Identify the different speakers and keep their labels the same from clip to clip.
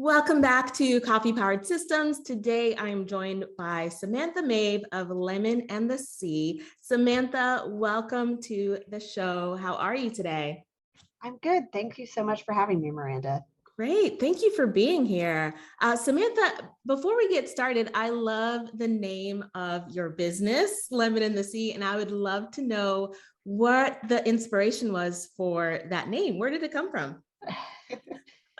Speaker 1: Welcome back to Coffee Powered Systems. Today, I am joined by Samantha Mabe of Lemon and the Sea. Samantha, welcome to the show. How are you today?
Speaker 2: I'm good. Thank you so much for having me, Miranda.
Speaker 1: Great. Thank you for being here. Samantha, before we get started, I love the name of your business, Lemon and the Sea, and I would love to know what the inspiration was for that name. Where did it come from?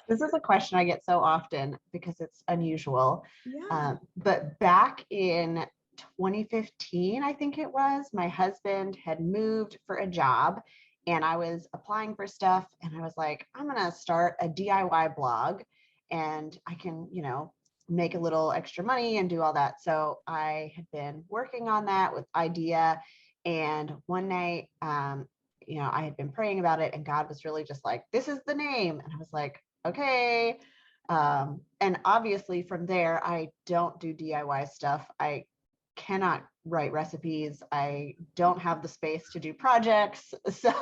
Speaker 2: This is a question I get so often because it's unusual.
Speaker 1: Yeah.
Speaker 2: But back in 2015, I think it was, my husband had moved for a job and I was applying for stuff and I was like, I'm going to start a DIY blog and I can, make a little extra money and do all that. So I had been working on that with idea. And one night, I had been praying about it and God was really just like, this is the name. And I was like, okay. And obviously from there, I don't do DIY stuff. I cannot write recipes. I don't have the space to do projects. So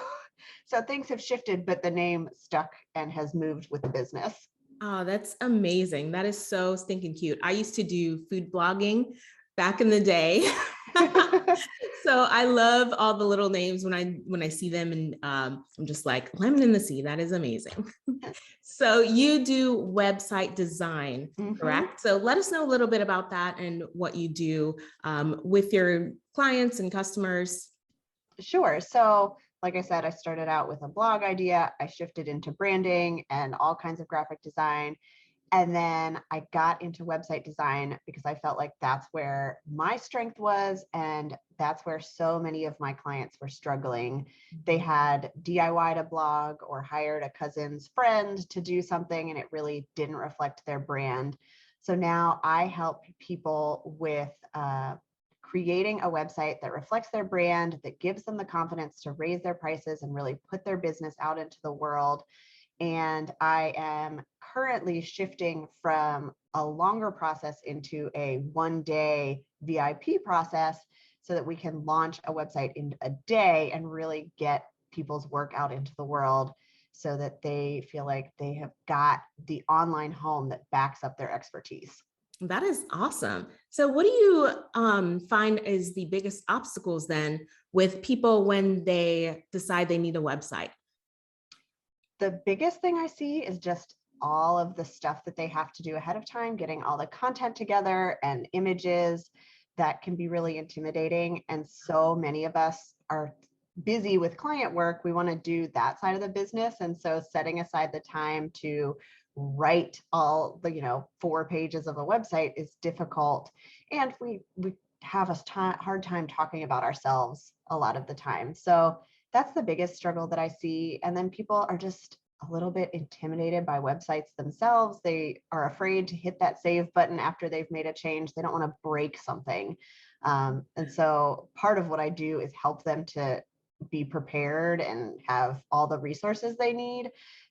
Speaker 2: things have shifted, but the name stuck and has moved with the business.
Speaker 1: Oh, that's amazing. That is so stinking cute. I used to do food blogging back in the day. So I love all the little names when I see them, and I'm just like, Lemon in the Sea. That is amazing. So you do website design, correct? So let us know a little bit about that and what you do with your clients and customers.
Speaker 2: Sure. So like I said, I started out with a blog idea. I shifted into branding and all kinds of graphic design. And then I got into website design because I felt like that's where my strength was. And that's where so many of my clients were struggling. They had DIY'd a blog or hired a cousin's friend to do something, and it really didn't reflect their brand. So now I help people with creating a website that reflects their brand, that gives them the confidence to raise their prices and really put their business out into the world. And I am currently shifting from a longer process into a one-day VIP process so that we can launch a website in a day and really get people's work out into the world so that they feel like they have got the online home that backs up their expertise.
Speaker 1: That is awesome. So what do you find is the biggest obstacles then with people when they decide they need a website?
Speaker 2: The biggest thing I see is just all of the stuff that they have to do ahead of time, getting all the content together and images. That can be really intimidating. And so many of us are busy with client work. We want to do that side of the business. And so setting aside the time to write all the 4 pages of a website is difficult. And we have a hard time talking about ourselves a lot of the time. So that's the biggest struggle that I see. And then people are just a little bit intimidated by websites themselves. They are afraid to hit that save button after they've made a change. They don't want to break something. And so part of what I do is help them to be prepared and have all the resources they need.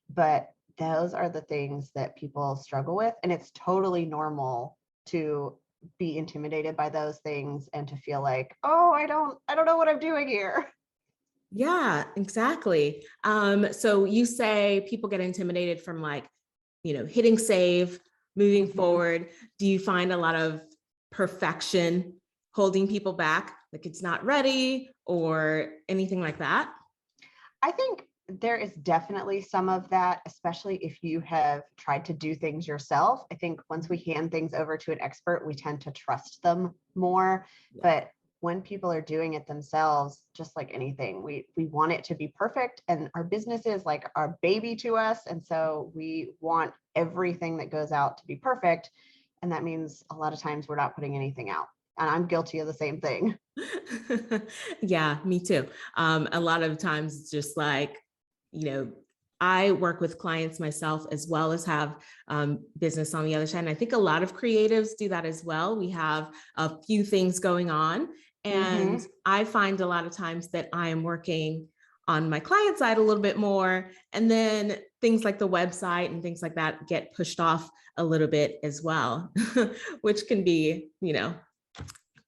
Speaker 2: But those are the things that people struggle with. And it's totally normal to be intimidated by those things and to feel like, oh, I don't know what I'm doing here.
Speaker 1: Yeah, exactly. So you say people get intimidated from hitting save, moving forward. Do you find a lot of perfection holding people back? Like it's not ready or anything like that?
Speaker 2: I think there is definitely some of that, especially if you have tried to do things yourself. I think once we hand things over to an expert, we tend to trust them more.
Speaker 1: Yeah.
Speaker 2: But when people are doing it themselves, just like anything, we want it to be perfect. And our business is like our baby to us. And so we want everything that goes out to be perfect. And that means a lot of times we're not putting anything out. And I'm guilty of the same thing.
Speaker 1: Yeah, me too. A lot of times it's just like, I work with clients myself as well as have business on the other side. And I think a lot of creatives do that as well. We have a few things going on. And I find a lot of times that I am working on my client side a little bit more. And then things like the website and things like that get pushed off a little bit as well, which can be,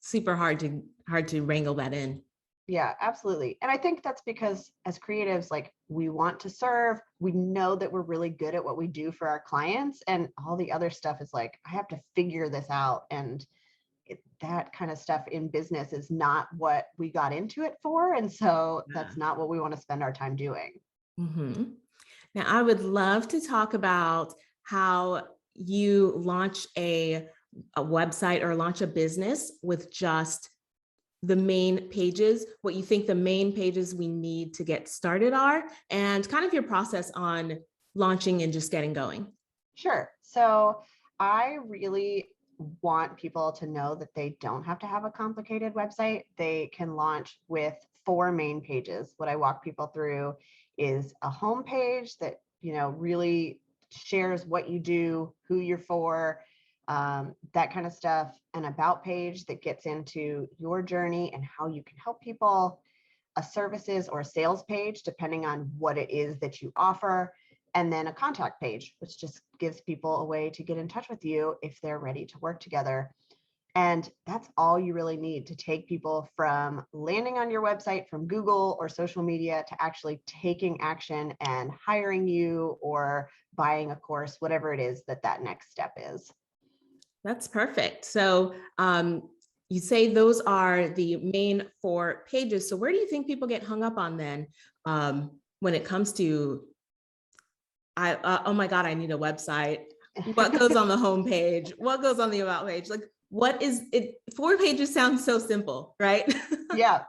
Speaker 1: super hard to wrangle that in.
Speaker 2: Yeah, absolutely. And I think that's because as creatives, like we want to serve, we know that we're really good at what we do for our clients, and all the other stuff is like, I have to figure this out. And that kind of stuff in business is not what we got into it for. And so
Speaker 1: Yeah.
Speaker 2: that's not what we want to spend our time doing.
Speaker 1: Mhm. Now, I would love to talk about how you launch a website or launch a business with just the main pages, what you think the main pages we need to get started are, and kind of your process on launching and just getting going.
Speaker 2: Sure. So I really want people to know that they don't have to have a complicated website. They can launch with four main pages. What I walk people through is a home page that, really shares what you do, who you're for, that kind of stuff, an about page that gets into your journey and how you can help people, a services or a sales page, depending on what it is that you offer, and then a contact page, which just gives people a way to get in touch with you if they're ready to work together. And that's all you really need to take people from landing on your website from Google or social media to actually taking action and hiring you or buying a course, whatever it is that that next step is.
Speaker 1: That's perfect. So you say those are the main four pages. So where do you think people get hung up on then when it comes to oh my God, I need a website. What goes on the homepage? What goes on the about page? Like, what is it? 4 pages sounds so simple, right?
Speaker 2: Yeah.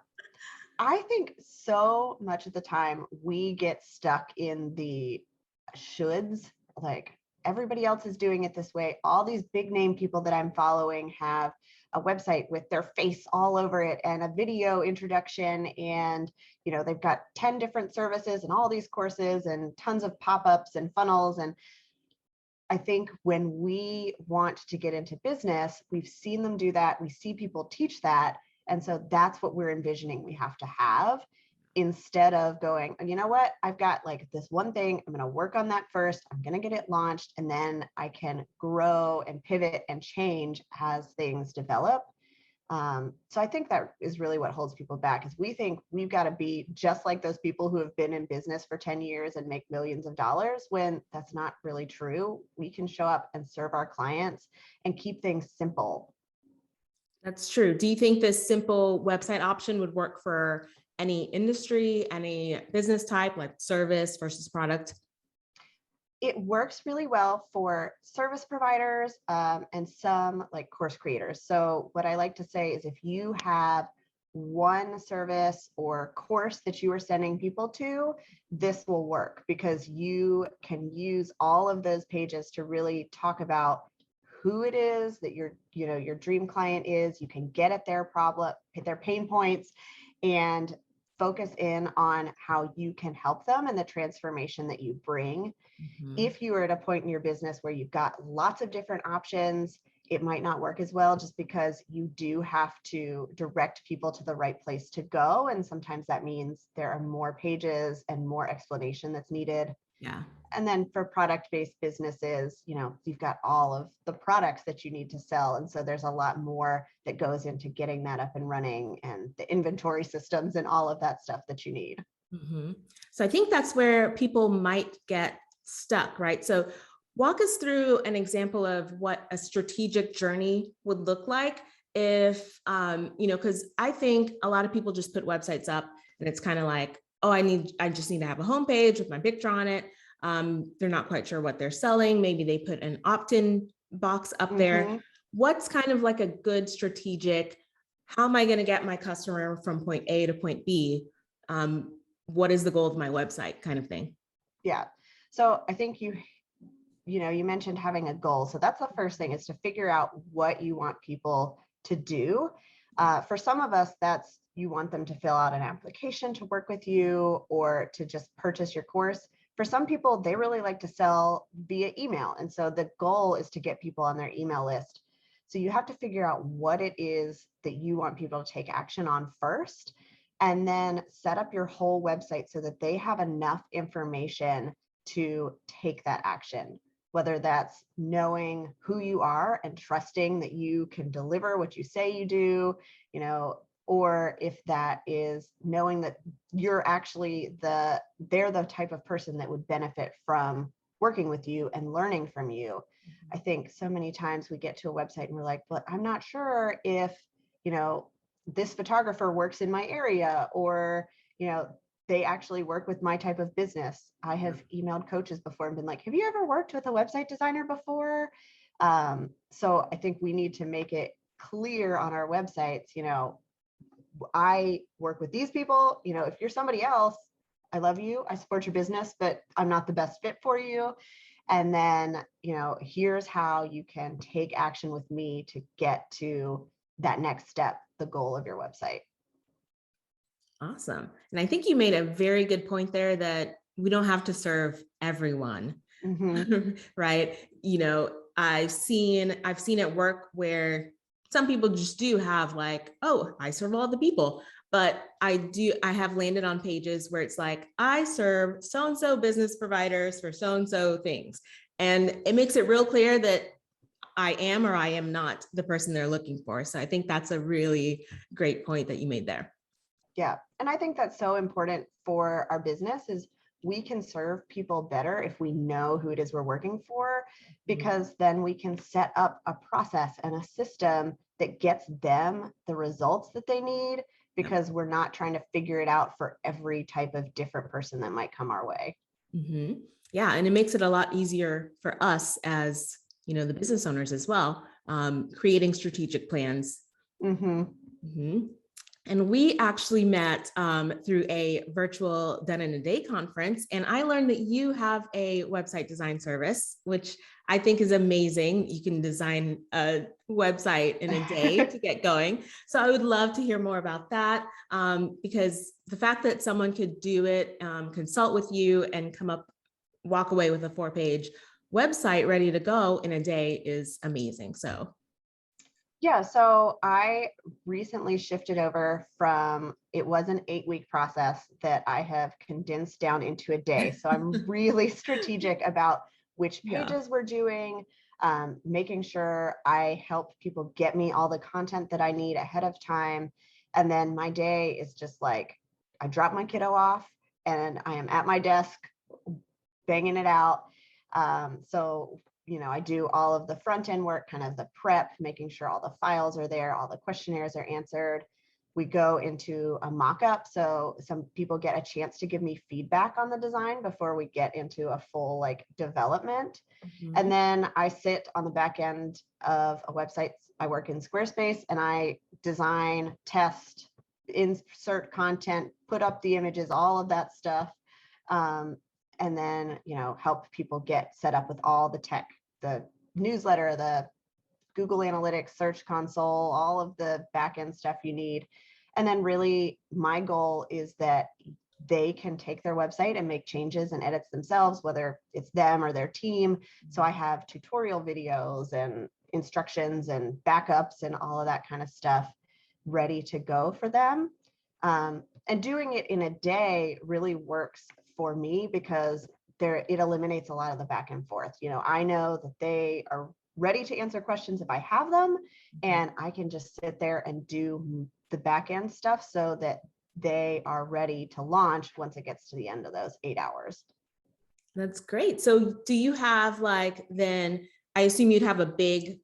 Speaker 2: I think so much of the time we get stuck in the shoulds, like everybody else is doing it this way. All these big name people that I'm following have a website with their face all over it and a video introduction, and they've got 10 different services and all these courses and tons of pop-ups and funnels. And I think when we want to get into business, we've seen them do that. We see people teach that. And so that's what we're envisioning we have to have, instead of going, you know what, I've got like this one thing, I'm going to work on that first. I'm going to get it launched, and then I can grow and pivot and change as things develop. So I think that is really what holds people back, is we think we've got to be just like those people who have been in business for 10 years and make millions of dollars, when that's not really true. We can show up and serve our clients and keep things simple.
Speaker 1: That's true. Do you think this simple website option would work for any industry, any business type, like service versus product?
Speaker 2: It works really well for service providers, and some like course creators. So what I like to say is, if you have one service or course that you are sending people to, this will work, because you can use all of those pages to really talk about who it is that your dream client is. You can get at their problem, their pain points, and focus in on how you can help them and the transformation that you bring.
Speaker 1: Mhm.
Speaker 2: If you are at a point in your business where you've got lots of different options, it might not work as well, just because you do have to direct people to the right place to go. And sometimes that means there are more pages and more explanation that's needed.
Speaker 1: Yeah.
Speaker 2: And then for product-based businesses, you've got all of the products that you need to sell. And so there's a lot more that goes into getting that up and running, and the inventory systems and all of that stuff that you need.
Speaker 1: Mhm. So I think that's where people might get stuck, right? So walk us through an example of what a strategic journey would look like if, because I think a lot of people just put websites up and it's kind of like, oh, I just need to have a homepage with my picture on it. They're not quite sure what they're selling. Maybe they put an opt-in box up there.
Speaker 2: Mhm.
Speaker 1: What's kind of like a good strategic, how am I going to get my customer from point A to point B? What is the goal of my website kind of thing?
Speaker 2: Yeah. So I think you mentioned having a goal. So that's the first thing, is to figure out what you want people to do. For some of us, that's you want them to fill out an application to work with you or to just purchase your course. For some people, they really like to sell via email. And so the goal is to get people on their email list. So you have to figure out what it is that you want people to take action on first, and then set up your whole website so that they have enough information to take that action, whether that's knowing who you are and trusting that you can deliver what you say you do, or if that is knowing that you're actually they're the type of person that would benefit from working with you and learning from you. I think so many times we get to a website and we're like, but I'm not sure if, this photographer works in my area, or, they actually work with my type of business. I have emailed coaches before and been like, have you ever worked with a website designer before? So I think we need to make it clear on our websites, I work with these people, if you're somebody else, I love you, I support your business, but I'm not the best fit for you. And then, here's how you can take action with me to get to that next step, the goal of your website.
Speaker 1: Awesome. And I think you made a very good point there that we don't have to serve everyone.
Speaker 2: Mm-hmm.
Speaker 1: Right. I've seen it work where some people just do have like, oh, I serve all the people. But I have landed on pages where it's like, I serve so-and-so business providers for so-and-so things. And it makes it real clear that I am or I am not the person they're looking for. So I think that's a really great point that you made there.
Speaker 2: Yeah. And I think that's so important for our business is we can serve people better if we know who it is we're working for, because then we can set up a process and a system that gets them the results that they need, because we're not trying to figure it out for every type of different person that might come our way.
Speaker 1: Mm-hmm. Yeah. And it makes it a lot easier for us as, the business owners as well, creating strategic plans.
Speaker 2: Mm-hmm.
Speaker 1: Mm-hmm. And we actually met through a virtual done in a day conference. And I learned that you have a website design service, which I think is amazing. You can design a website in a day to get going. So I would love to hear more about that, because the fact that someone could do it, consult with you and walk away with a 4-page website ready to go in a day is amazing. So
Speaker 2: yeah, so I recently shifted over from, it was an 8-week process that I have condensed down into a day. So I'm really strategic about which pages we're doing, making sure I help people get me all the content that I need ahead of time. And then my day is just like, I drop my kiddo off and I am at my desk banging it out. So I do all of the front end work, kind of the prep, making sure all the files are there, all the questionnaires are answered. We go into a mock-up. So some people get a chance to give me feedback on the design before we get into a full development. Mm-hmm. And then I sit on the back end of a website. I work in Squarespace and I design, test, insert content, put up the images, all of that stuff. And then, help people get set up with all the tech, the newsletter, the Google Analytics, Search Console, all of the backend stuff you need. And then really my goal is that they can take their website and make changes and edits themselves, whether it's them or their team. So I have tutorial videos and instructions and backups and all of that kind of stuff ready to go for them. And doing it in a day really works for me because it eliminates a lot of the back and forth. I know that they are ready to answer questions if I have them, and I can just sit there and do the back end stuff so that they are ready to launch once it gets to the end of those 8 hours.
Speaker 1: That's great. So do you have then I assume you'd have a big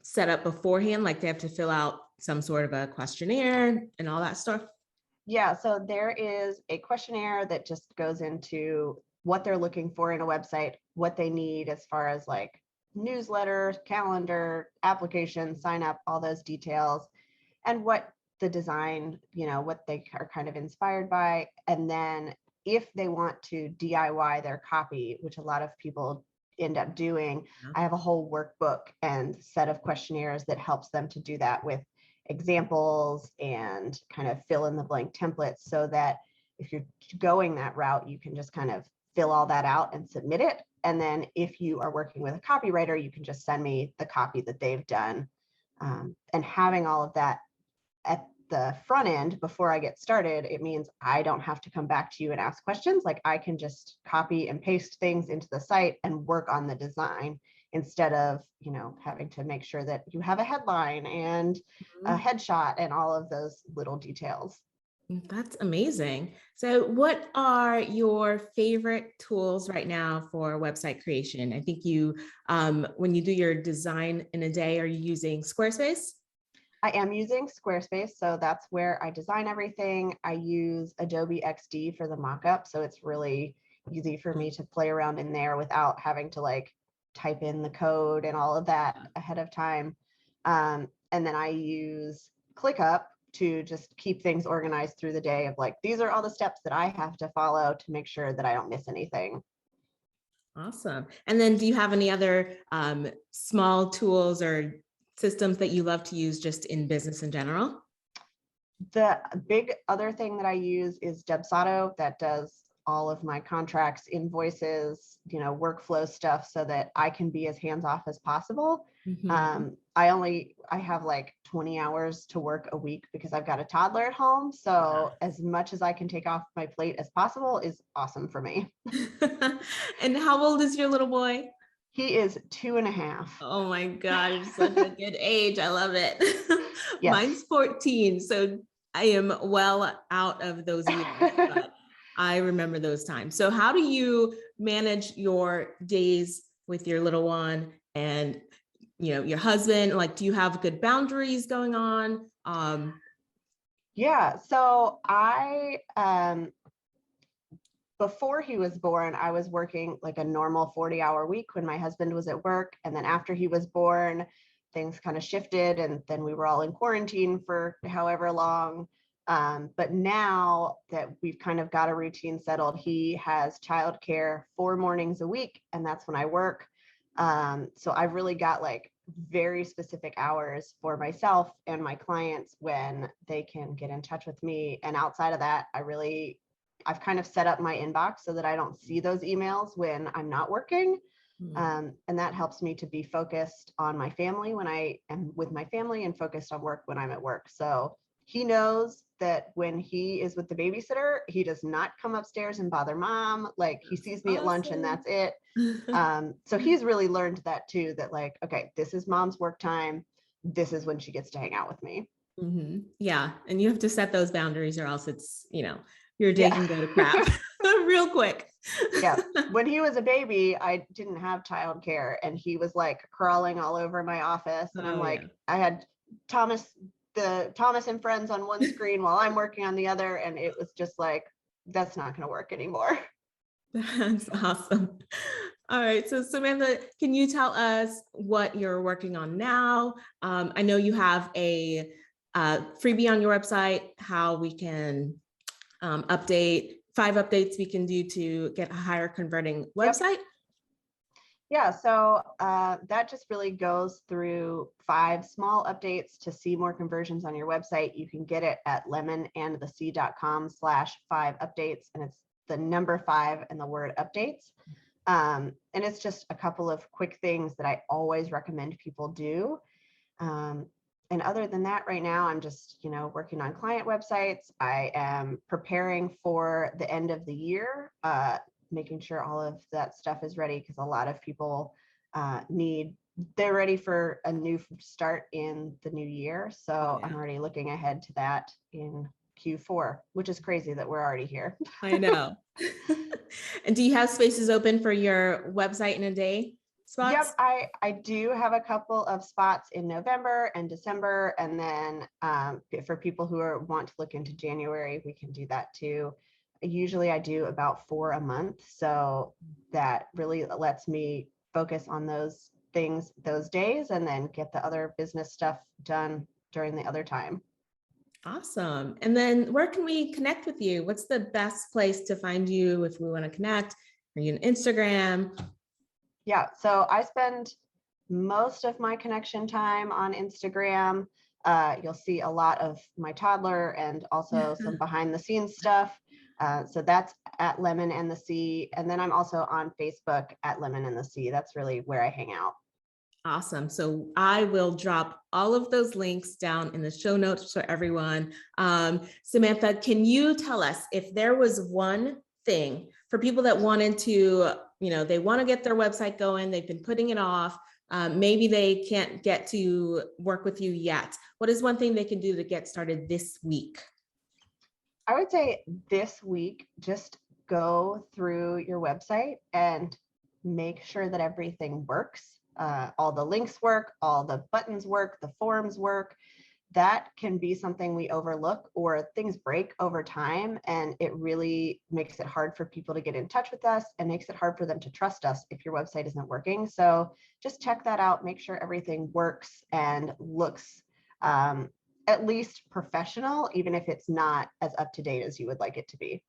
Speaker 1: setup beforehand, like they have to fill out some sort of a questionnaire and all that stuff?
Speaker 2: Yeah, so there is a questionnaire that just goes into what they're looking for in a website, what they need as far as newsletter, calendar, application, sign up, all those details, and what the design, what they are kind of inspired by. And then if they want to DIY their copy, which a lot of people end up doing, I have a whole workbook and set of questionnaires that helps them to do that with examples and kind of fill in the blank templates, so that if you're going that route, you can just kind of fill all that out and submit it. And then if you are working with a copywriter, you can just send me the copy that they've done. And having all of that at the front end before I get started, it means I don't have to come back to you and ask questions. I can just copy and paste things into the site and work on the design instead of, having to make sure that you have a headline and a headshot and all of those little details.
Speaker 1: That's amazing. So what are your favorite tools right now for website creation? I think you, when you do your design in a day, are you using Squarespace?
Speaker 2: I am using Squarespace, so that's where I design everything. I use Adobe XD for the mockup, so it's really easy for me to play around in there without having to like type in the code and all of that ahead of time. And then I use ClickUp to just keep things organized through the day of like, these are all the steps that I have to follow to make sure that I don't miss anything.
Speaker 1: Awesome. And then do you have any other small tools or systems that you love to use just in business in general?
Speaker 2: The big other thing that I use is Debsato that does all of my contracts, invoices, workflow stuff so that I can be as hands-off as possible.
Speaker 1: Mm-hmm.
Speaker 2: I have like 20 hours to work a week because I've got a toddler at home. So as much as I can take off my plate as possible is awesome for me.
Speaker 1: And how old is your little boy?
Speaker 2: He is 2.5.
Speaker 1: Oh my God, it's such a good age. I love it.
Speaker 2: Yes.
Speaker 1: Mine's 14, so I am well out of those years, but I remember those times. So how do you manage your days with your little one and your husband? Like, do you have good boundaries going on?
Speaker 2: Yeah, so I before he was born, I was working like a normal 40-hour week when my husband was at work. And then after he was born, things kind of shifted. And then we were all in quarantine for however long. But now that we've kind of got a routine settled, he has childcare 4 mornings a week, and that's when I work. So I've really got like very specific hours for myself and my clients when they can get in touch with me. And outside of that, I've kind of set up my inbox so that I don't see those emails when I'm not working. And that helps me to be focused on my family when I am with my family and focused on work when I'm at work. So he knows that when he is with the babysitter, he does not come upstairs and bother mom. Like he sees me at lunch and that's it. So he's really learned that too, that like, okay, this is mom's work time. This is when she gets to hang out with me.
Speaker 1: Mm-hmm. Yeah. And you have to set those boundaries or else it's, your day
Speaker 2: Yeah.
Speaker 1: can go to crap real quick.
Speaker 2: Yeah. When he was a baby, I didn't have childcare and he was like crawling all over my office. And I'm like, I had Thomas and Friends on one screen while I'm working on the other. And it was just like, that's not going to work anymore.
Speaker 1: That's awesome. All right. So Samantha, can you tell us what you're working on now? I know you have a freebie on your website, how we can update 5 updates we can do to get a higher converting website. Yep.
Speaker 2: Yeah, so that just really goes through 5 small updates to see more conversions on your website. You can get it at lemonandthesea.com/5updates, and it's the number 5 and the word updates. And it's just a couple of quick things that I always recommend people do. And other than that, right now, I'm just, working on client websites. I am preparing for the end of the year, making sure all of that stuff is ready because a lot of people they're ready for a new start in the new year. So I'm already looking ahead to that in Q4, which is crazy that we're already here.
Speaker 1: I know. And do you have spaces open for your website in a day spots?
Speaker 2: Yep, I do have a couple of spots in November and December. And then for people who want to look into January, we can do that too. Usually I do about 4 a month. So that really lets me focus on those things, those days, and then get the other business stuff done during the other time.
Speaker 1: Awesome. And then where can we connect with you? What's the best place to find you if we want to connect? Are you on Instagram?
Speaker 2: Yeah, so I spend most of my connection time on Instagram. You'll see a lot of my toddler and also some behind the scenes stuff. So that's at Lemon and the Sea. And then I'm also on Facebook at Lemon and the Sea. That's really where I hang out.
Speaker 1: Awesome. So I will drop all of those links down in the show notes for everyone. Samantha, can you tell us if there was one thing for people that wanted to they want to get their website going. They've been putting it off. Maybe they can't get to work with you yet. What is one thing they can do to get started this week?
Speaker 2: I would say this week, just go through your website and make sure that everything works. All the links work, all the buttons work, the forms work. That can be something we overlook, or things break over time, and it really makes it hard for people to get in touch with us and makes it hard for them to trust us if your website isn't working. So just check that out, make sure everything works and looks at least professional, even if it's not as up to date as you would like it to be.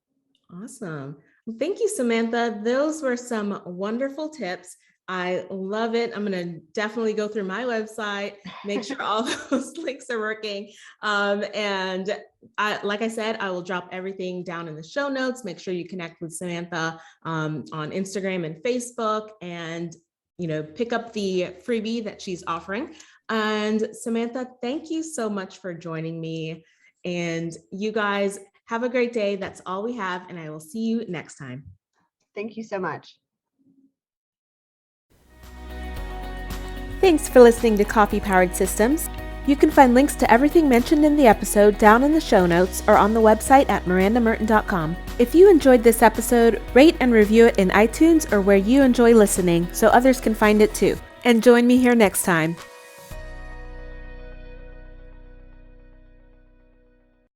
Speaker 1: Awesome. Well, thank you, Samantha. Those were some wonderful tips. I love it. I'm going to definitely go through my website, make sure all those links are working. And like I said, I will drop everything down in the show notes. Make sure you connect with Samantha on Instagram and Facebook, and pick up the freebie that she's offering. And Samantha, thank you so much for joining me. And you guys have a great day. That's all we have. And I will see you next time.
Speaker 2: Thank you so much.
Speaker 3: Thanks for listening to Coffee Powered Systems. You can find links to everything mentioned in the episode down in the show notes or on the website at mirandamerton.com. If you enjoyed this episode, rate and review it in iTunes or where you enjoy listening so others can find it too. And join me here next time.